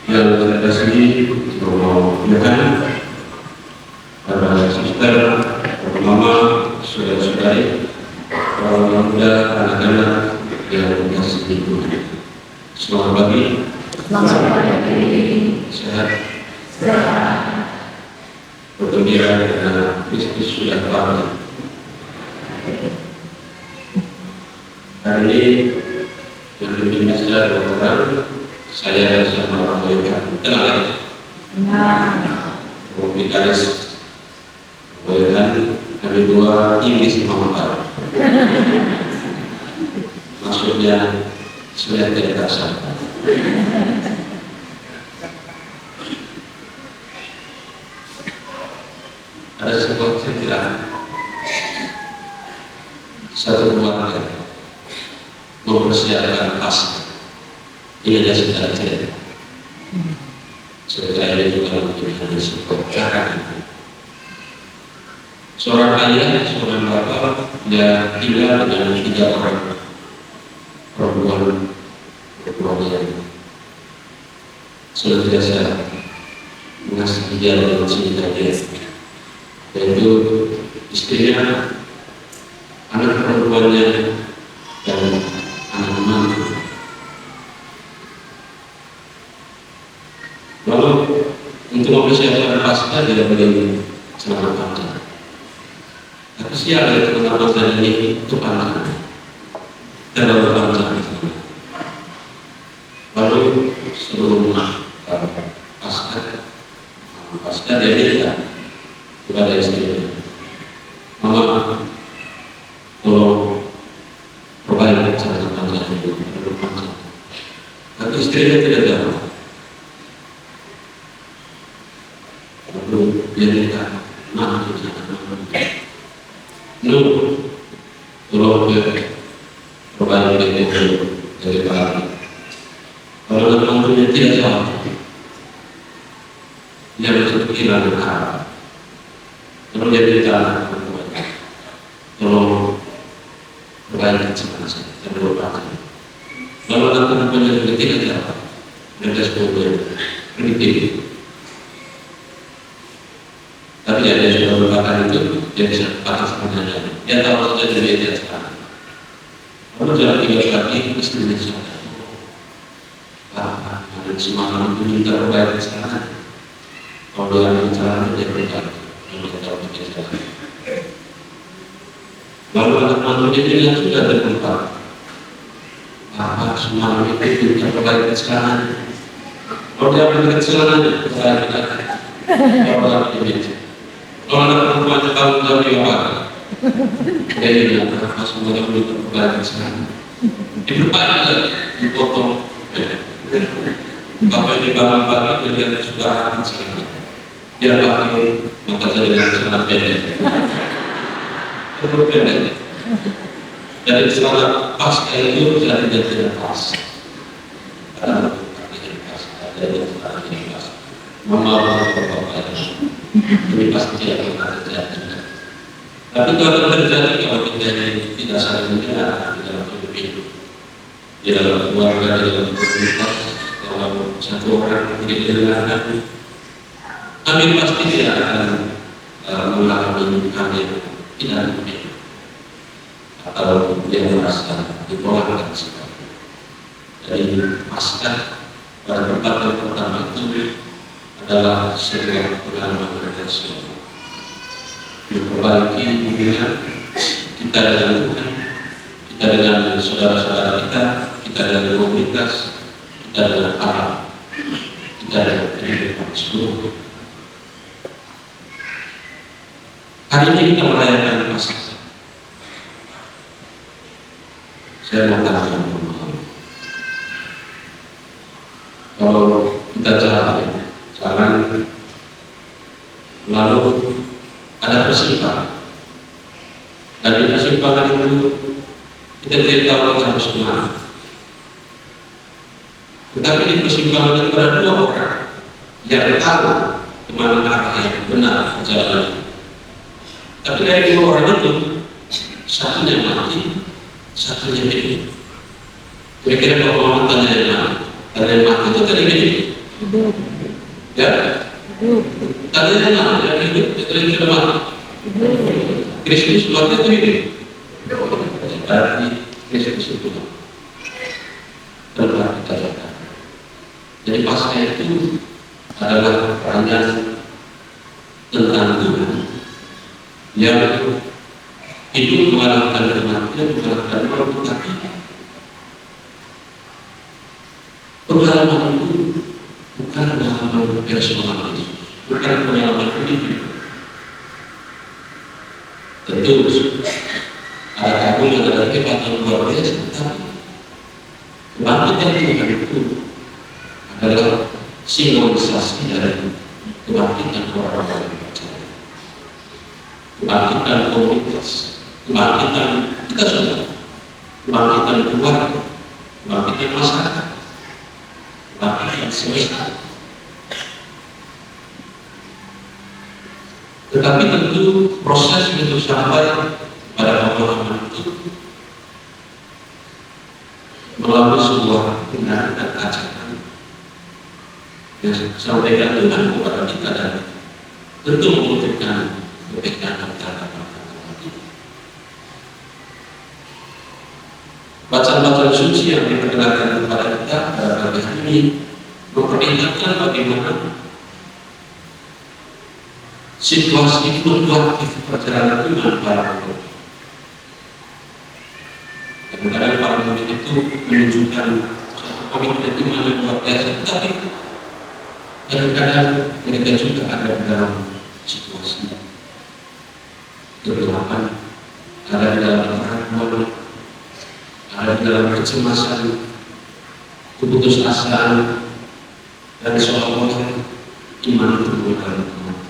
yang saya kasih mengucapkan para sister, para mama, saudara-saudari, para muda, anak-anak yang dikasih Tuhan. Selamat pagi. Selamat pagi. Sehat. Bergembira karena Kristus sudah bangkit. Hari ini yang lebih besar adalah saya sama orang tua kenal ya? Komplikaris kemudian kami dua Inggris mengapa maksudnya sudah tidak terasa. Ada sebuah cerita satu keluarga mempersiapkan Paskah. Ini adalah secara cerita. Cerita ini juga mungkin hanya sebuah cara. Seorang ayah, seorang bapak, dia tinggal dengan 3 orang perempuan yang senantiasa mengasihi dia dan mencintai dia. Yaitu istrinya, anak perempuannya, dan anak menantu. Lalu untuk mempersiapkan Paskah dia beli celana panjang. Tapi siapa yang celana panjang ini untuk anak terlalu panjang. Lalu sebelum Paskah dia minta kepada istrinya, Mama, tolong perbaiki celana panjang itu terlalu panjang. Tapi istrinya tidak tahu. Lalu dia minta maaf tolong perbaiki itu dari pagi. Kalau teman-temannya tidak jawab, dia masuk kehilangan arah. Lalu dia minta tolong perbaiki celana saya terlalu panjang. Lalu teman-temannya juga tidak jawab, mereka semuanya berhenti. Tapi dia sudah berbakat itu, dia bisa pakai sebenarnya. Dia tahu saja dari dia sekarang. Lalu jalan 3 kaki, istrinya sudah. Ada semalam itu minta perbaiki sekarang. Kalau dia bicara, dia berkata, lalu kita pergi sekarang. Lalu anak mantunya dia sudah tertempat. Semalam itu minta perbaiki sekarang. Kalau dia perbaiki sekarang, perbaiki lagi. Kalau dia bicara. Kalau anak perempuan tahu dari apa? Jadi dia pas mulai berbagai sekarang. Diperbanyak lagi, dipotong. Bapak di barang-barang dia sudah akan sekarang. Dia pakai maka saya dengan celana pendek. Terlalu pendek. Dari celana pas itu jadi tidak pas. Karena tidak pas, ada yang pas. Mama bapak ini pasti tidak akan terjadi. Tapi kalau terjadi, kalau kita tidak saling mendengar di dalam hidup itu, di dalam keluarga, di dalam komunitas, dalam satu orang tidak didengarkan, kami pasti tidak akan mengalami kami tidak mungkin, atau dia merasa ditolakkan sekali. Jadi Paskah pada tempat pertama itu adalah sebuah pengalaman berhasil memperbaiki hubungan kita dengan Tuhan, kita dengan saudara-saudara kita dengan komunitas, kita dengan alam, kita dengan kehidupan seluruh. Hari ini kita merayakan Paskah. Saya mau tanya kalau kita jalan lalu ada persimpangan. Dari persimpangan itu kita tidak tahu harus kemana. Tetapi di persimpangan itu ada 2 orang yang tahu kemana arah yang benar jalan. Tapi dari 2 orang itu satunya mati, satunya hidup. Kira-kira kalau mau tanya yang mana? Tanya yang mati itu tadi hidup. Hidup. Ya, Hidup. tadinya mana? Yang hidup, yang sudah mati. Hidup. Kristus Tuhan itu hidup. Berarti Kristus itu telah dikatakan. Jadi pasca itu adalah pertanyaan tentang Tuhan yang hidup mengalahkan kematian, mengalahkan maut, tapi pengalaman itu bukan pengalaman personal, bukan pengalaman individu. Tentu ada agung yang ada kehebatan luar biasa, tapi kebangkitan Tuhan itu adalah simbolisasi dari kebangkitan orang-orang yang percaya, kebangkitan komunitas, kebangkitan kita semua, kebangkitan keluarga, kebangkitan masyarakat, kebangkitan semesta. Tetapi tentu proses untuk sampai pada pemahaman itu melalui sebuah kebenaran dan ajaran yang sampaikan Tuhan kepada kita, dan tentu membutuhkan kepekaan antara kita. Bacaan-bacaan suci yang diperkenalkan kepada kita pada pagi hari ini memperlihatkan bagaimana situasi fluktuatif perjalanan iman para murid. Kadang-kadang para murid itu menunjukkan komitmen iman yang luar biasa, tetapi kadang-kadang mereka juga ada di dalam situasi kegelapan, ada di dalam keraguan, ada di dalam kecemasan, keputusasaan, dan seolah-olah iman itu bukan kematian.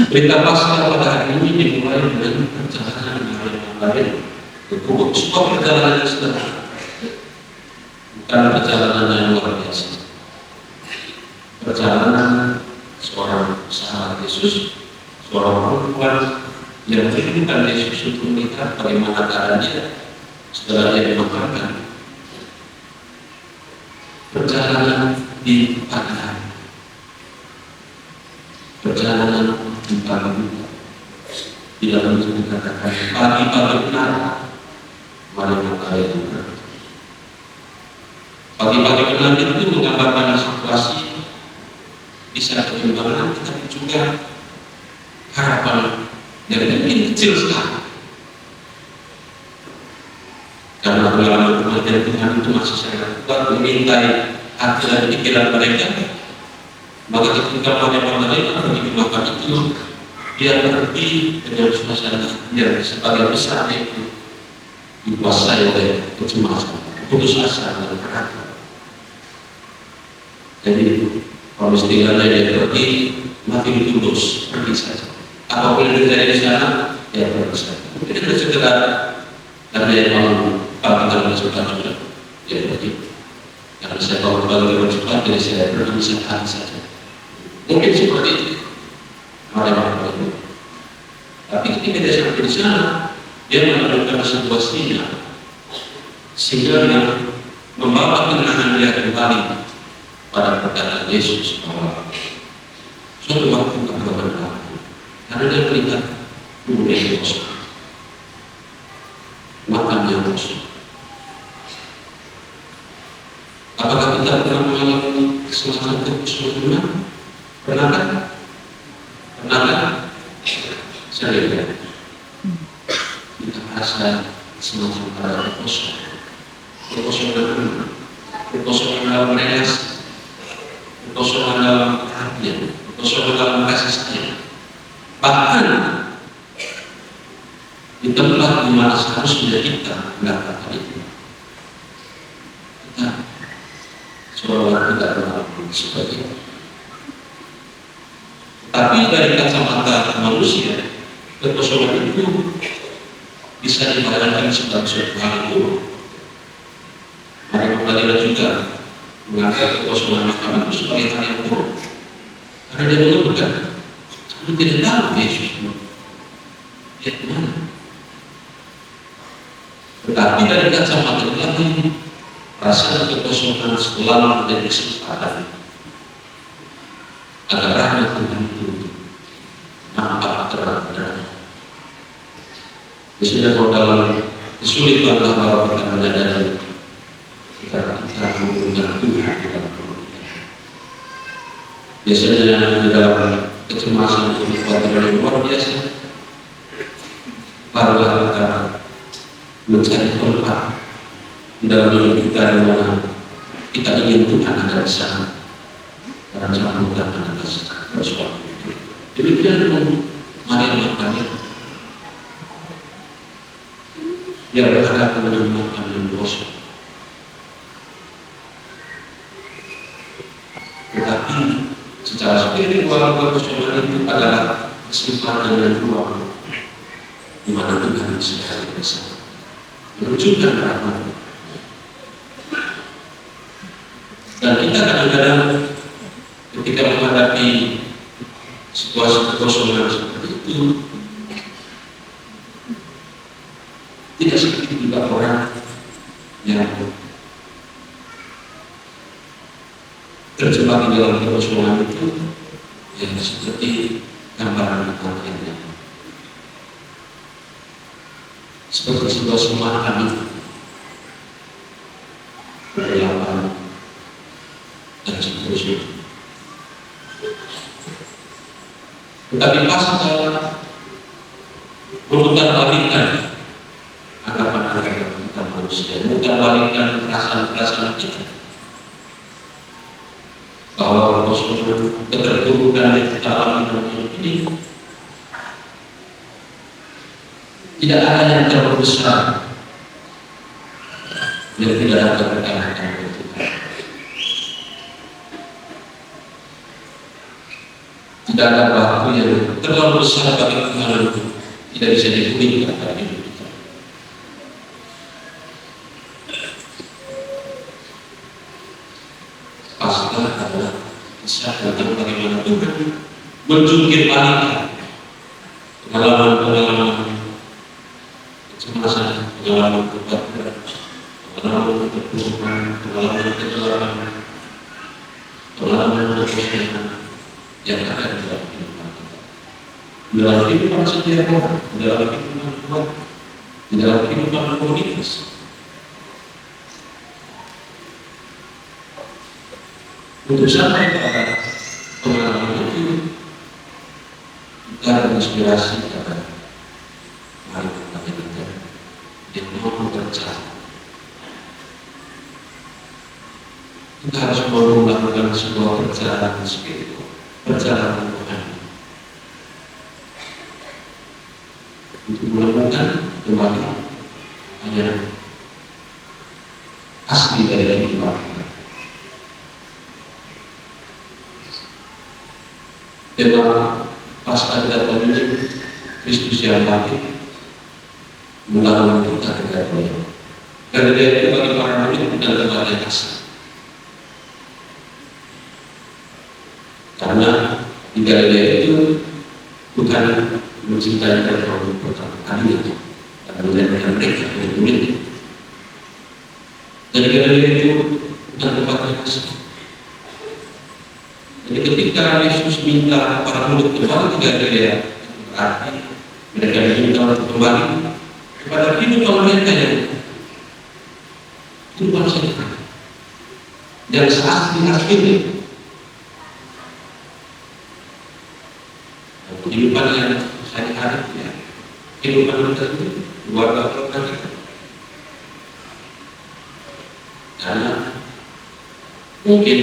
Berita Paskah pada hari ini dimulai dengan perjalanan yang lain. Sebuah perjalanan yang sederhana, bukan perjalanan yang luar biasa. Perjalanan seorang sahabat Yesus, seorang perempuan yang merindukan Yesus untuk melihat bagaimana keadaan dia setelah dia dimakamkan. Perjalanan di pagi hari, perjalanan di pagi, di dalam itu dikatakan pagi-pagi benar, mari matahari benar. Pagi-pagi benar itu menggambarkan situasi bisa perkembangan, tetapi juga harapan yang lebih kecil sekali. Karena pengalaman kematian Tuhan itu masih sangat kuat mengintai hati dan pikiran mereka. Maka ketika pada Magdalena pergi ke makam itu, dia pergi dengan suasana yang sebagian besar itu dikuasai oleh kecemasan, putus asa dan keraguan. Jadi kalau istilahnya dia pergi mati ditulus, pergi saja. Apapun yang terjadi di sana, ya pergi saja. Tidak sekedar karena dia mau pagi sudah, ya pergi. Karena saya tahu kembali cepat, jadi saya pergi sekali saja. Mungkin seperti itu, tapi ketika dia sampai di sana, dia menemukan sebuah sinyal, sinyal yang membawa kenangan dia kembali pada perkataan Yesus bahwa suatu waktu akan berlaku, karena dia melihat bumi yang kosong, makam yang kosong. Apakah kita pernah mengalami semacam kekosongan? Pernah? Saya lihat kita merasa semacam ada kekosongan dalam relasi, kekosongan dalam perhatian, kekosongan dalam kasih sayang. Bahkan di tempat di mana seharusnya kita mendapatkan itu, kita seolah tidak mengalami seperti itu. Tapi dari kacamata manusia, kekosongan itu bisa dibayangkan sebagai suatu hal yang buruk. Mari Magdalena juga menganggap kekosongan makam itu sebagai hal yang buruk, karena dia mengeluhkan, kamu tidak tahu Yesus dia kemana. Tetapi dari kacamata lain, rasa kekosongan selalu menjadi kesempatan agar rahmat Tuhan itu nampak terang-terang. Biasanya kalau dalam kesulitan bahwa kita menyadari kita menggunakan Tuhan di dalam hidup kita. Biasanya di dalam kecemasan itu yang luar biasa, barulah kita mencari tempat di dalam hidup kita di mana kita ingin Tuhan ada di sana. Karena jangan mudah menangis bersuara. Demikian pun Maria dia berhadapan dengan dosa. Tetapi secara spiritual kekosongan itu adalah kesempatan yang luar di mana Tuhan sekali bersama menunjukkan rahmat. Dan kita kadang-kadang ketika menghadapi situasi kekosongan seperti itu, tidak sedikit juga orang yang terjebak di dalam kekosongan itu, yang seperti gambaran anaknya, seperti sebuah semakan berlapan dan seterusnya. Tetapi pasca memutarbalikkan anggapan kita manusia, memutarbalikkan perasaan kita bahwa kekosongan keterpurukan yang kita alami dalam hidup ini tidak ada yang terlalu besar yang tidak dapat terkalahkan oleh Tuhan. Tidak ada waktu yang terlalu besar bagi Tuhan itu tidak bisa dipulihkan dalam hidup kita. Pastilah adalah kisah tentang bagaimana Tuhan menjungkir balik pengalaman-pengalaman kecemasan, pengalaman kebatilan, pengalaman keterpurukan, pengalaman kecelakaan, pengalaman kekosongan yang ada di dalam kehidupan kita, di dalam kehidupan setiap orang, di dalam kehidupan keluarga, di dalam kehidupan komunitas. Untuk sampai pada pengalaman itu, kita ada inspirasi kepada mari kita belajar yang mau percaya. Kita harus melakukan sebuah perjalanan spiritual, perjalanan rohani, untuk menemukan kembali hanya asli dari kehidupan kita. Tema pasca kedatangan Kristus yang bangkit mengalaman kita kedatangan. Karena dia itu bagi para murid bukan tempat yang asli. Karena di Galilea itu bukan mencintai mereka untuk pertama kali itu, karena melihat mereka yang murid. Jadi Galilea itu bukan tempat yang asli. Jadi ketika Yesus minta para murid kembali ke Galilea, berarti mereka diminta untuk kembali kepada kehidupan mereka yang kehidupan sehat, yang asli. Kehidupan yang sehari-hari, ya, kehidupan kita itu keluarga kita. Karena mungkin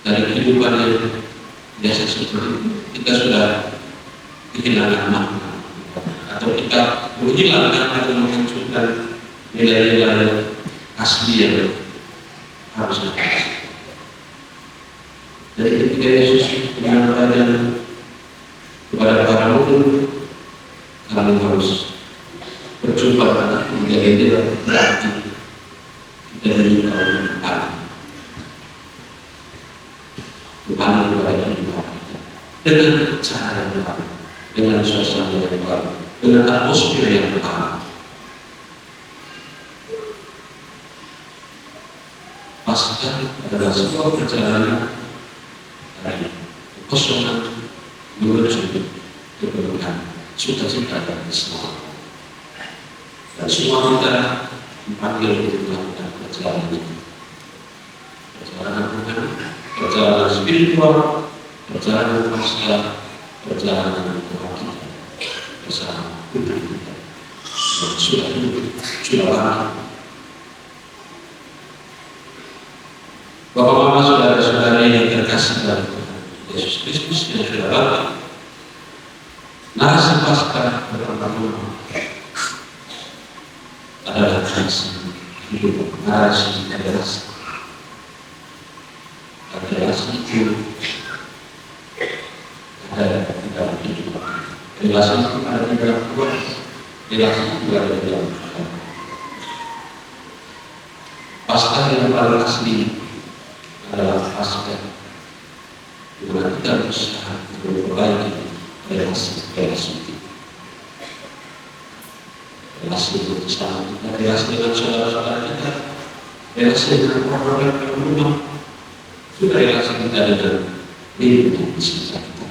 dari kehidupan yang biasa seperti itu kita sudah kehilangan makna, atau kita menghilangkan atau memunculkan nilai-nilai asli yang harus kita. Jadi ketika Yesus menyampaikan kepada para murid, kamu harus berjumpa dengan menjadi tidak berarti kita menyukai Tuhan. Tuhan kepada kehidupan kita dengan cara yang benar, dengan suasana yang benar, dengan atmosfer yang benar. Pasca adalah sebuah perjalanan dari kekosongan menuju kepenuhan cita-cita dan semua. Dan semua kita dipanggil untuk melakukan perjalanan ini. Perjalanan rohani, perjalanan spiritual, perjalanan pasca, perjalanan kebahagiaan bersama Tuhan kita. Sudah lama. Bapak Mama, saudara-saudari yang terkasih dalam Tuhan Yesus Kristus yang sudah bangkit, narasi Paskah pertama adalah narasi hidup, narasi relasi. Relasi itu ada di dalam hidup. Relasi itu ada di dalam Tuhan. Relasi itu ada di dalam Tuhan. Paskah yang paling asli adalah Paskah di mana kita berusaha untuk memperbaiki relasi kita. Relasi dengan sesama kita, relasi dengan saudara-saudara kita, relasi dengan orang-orang yang rumah, juga relasi kita dengan diri dan sekitar kita.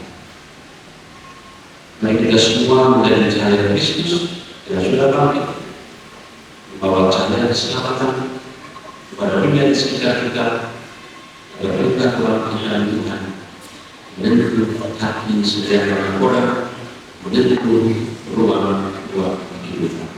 Mari kita semua menjadi cahaya Kristus yang sudah bangkit, membawa cahaya keselamatan kepada dunia di sekitar kita, agar kita kebangkitan Tuhan menyentuh hati setiap orang, menyentuh ruang kehidupan.